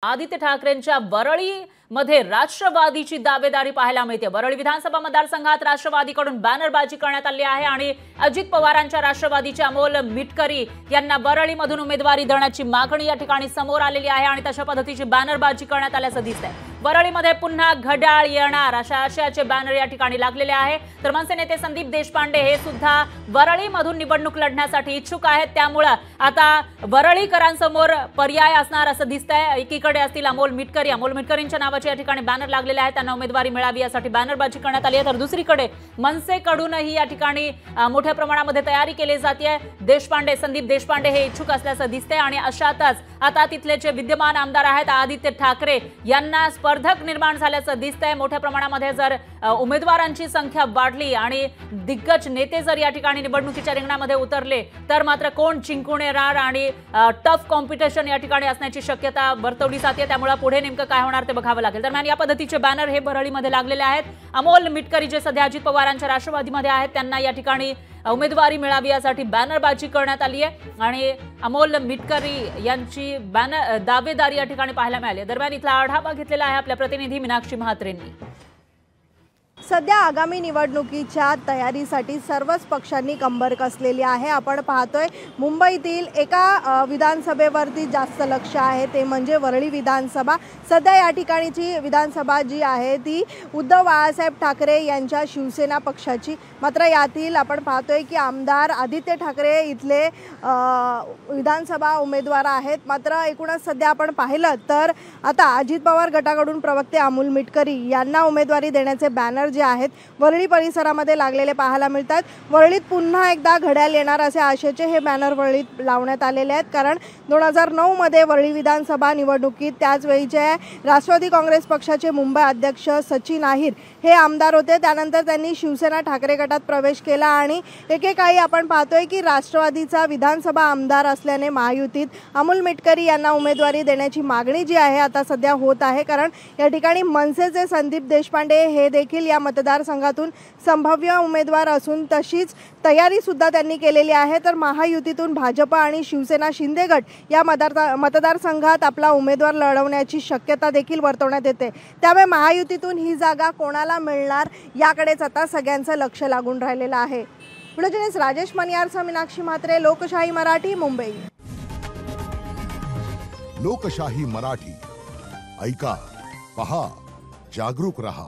आदित्य ठाकरेंच्या वरळीमध्ये राष्ट्रवादीची दावेदारी पाहायला मिळते। वरळी विधानसभा मतदारसंघात राष्ट्रवादीकडून बॅनरबाजी करण्यात आली आहे आणि अजित पवारांच्या राष्ट्रवादीचे अमोल मिटकरी यांना वरळीमधून उमेदवारी देण्याची मागणी या ठिकाणी समोर आलेली आहे आणि तशा पद्धतीची बॅनरबाजी करण्यात आल्याचं दिसतंय। वरळीमध्ये पुन्हा घड्याळ येणार अशा आशयाचे बॅनर या ठिकाणी लागलेले आहे। तर मनसे नेते संदीप देशपांडे हे सुद्धा वरळीमधून निवडणूक लढण्यासाठी इच्छुक आहेत, त्यामुळे आता वरळीकरांसमोर पर्याय असणार असं दिसतंय। एकीकडे असतील अमोल मिटकरींच्या नावाचे या ठिकाणी बॅनर लागलेले आहेत, त्यांना उमेदवारी मिळावी यासाठी बॅनरबाजी करण्यात आली आहे। तर दुसरीकडे मनसेकडूनही या ठिकाणी मोठ्या प्रमाणामध्ये तयारी केली जाते। संदीप देशपांडे हे इच्छुक असल्याचं दिसतंय आणि अशातच आता तिथले जे विद्यमान आमदार आहेत आदित्य ठाकरे यांना स्पर्धक निर्माण झाल्याचं दिसतंय। मोठ्या प्रमाणामध्ये जर उमेदवारांची संख्या वाढली आणि दिग्गज नेते जर या ठिकाणी निवडणुकीच्या रिंगणामध्ये उतरले तर मात्र कोण जिंकून येणार आणि टफ कॉम्पिटिशन या ठिकाणी असण्याची शक्यता वर्तवली जाते। त्यामुळे पुढे नेमकं काय होणार ते बघावं लागेल। दरम्यान या पद्धतीचे बॅनर हे वरळीमध्ये लागलेले आहेत। अमोल मिटकरी जे सध्या अजित पवारांच्या राष्ट्रवादीमध्ये आहेत त्यांना या ठिकाणी उमेदवारी मिळावी यासाठी बॅनरबाजी करण्यात आली आहे आणि अमोल मिटकरी यांची दावेदारी या ठिकाणी पाहायला मिळाली। दरम्यान इथला आढावा घेतलेला आहे आपल्या प्रतिनिधी मीनाक्षी महात्रेंनी। सध्या आगामी निवडणुकीच्या तयारीसाठी सर्वच पक्षांनी कंबर कसलेली आहे। आपण पाहतोय मुंबईतील एका विधानसभेवरती जास्त लक्ष आहे, ते म्हणजे वरळी विधानसभा। सध्या या ठिकाणीची विधानसभा जी आहे ती उद्धव बाळासाहेब ठाकरे यांच्या शिवसेना पक्षाची, मात्र यातील आपण पाहतोय की आमदार आदित्य ठाकरे इथले विधानसभा उमेदवार आहेत। मात्र एकूणच सध्या आपण पाहिलं तर आता अजित पवार गटाकडून प्रवक्ते अमोल मिटकरी यांना उमेदवारी देण्याचे बॅनर जे आहेत वरळी परिसरामध्ये लागलेले पाहायला मिळतात। वरळीत पुन्हा एकदा घड्याळ येणार असे आशेचे हे बॅनर वरळीत लावण्यात आलेले आहेत, कारण 2009 मध्ये वरळी विधानसभा निवडणुकीत त्याच वेळीचे राष्ट्रवादी काँग्रेस पक्षाचे मुंबई अध्यक्ष सचिन अहिर हे आमदार होते। त्यानंतर त्यांनी शिवसेना ठाकरे गटात प्रवेश केला आणि एकेकाळी आपण पाहतोय की राष्ट्रवादीचा विधानसभा आमदार असल्याने महायुतीत अमोल मिटकरी यांना उमेदवारी देण्याची मागणी जी आहे आता सध्या होत आहे, कारण या ठिकाणी मनसेचे संदीप देशपांडे हे देखील या मतदारसंघातून संभाव्य उमेदवार असून तशीच तयारी सुद्धा त्यांनी केलेली आहे। तर महायुतीतून भाजप आणि शिवसेना शिंदे गट या मतदारसंघात आपला उमेदवार लढवण्याची शक्यता देखील वर्तवण्यात येते। त्यामुळे महायुतीतून ही जागा कोणाला मिळणार याकडेच आता सगळ्यांचं लक्ष लागून राहिलेलं आहे। व्हिडिओ राजेश मनियारसह मीनाक्षी म्हात्रे, लोकशाही मराठी, मुंबई। लोकशाही मराठी ऐका, पहा, जागरूक रहा।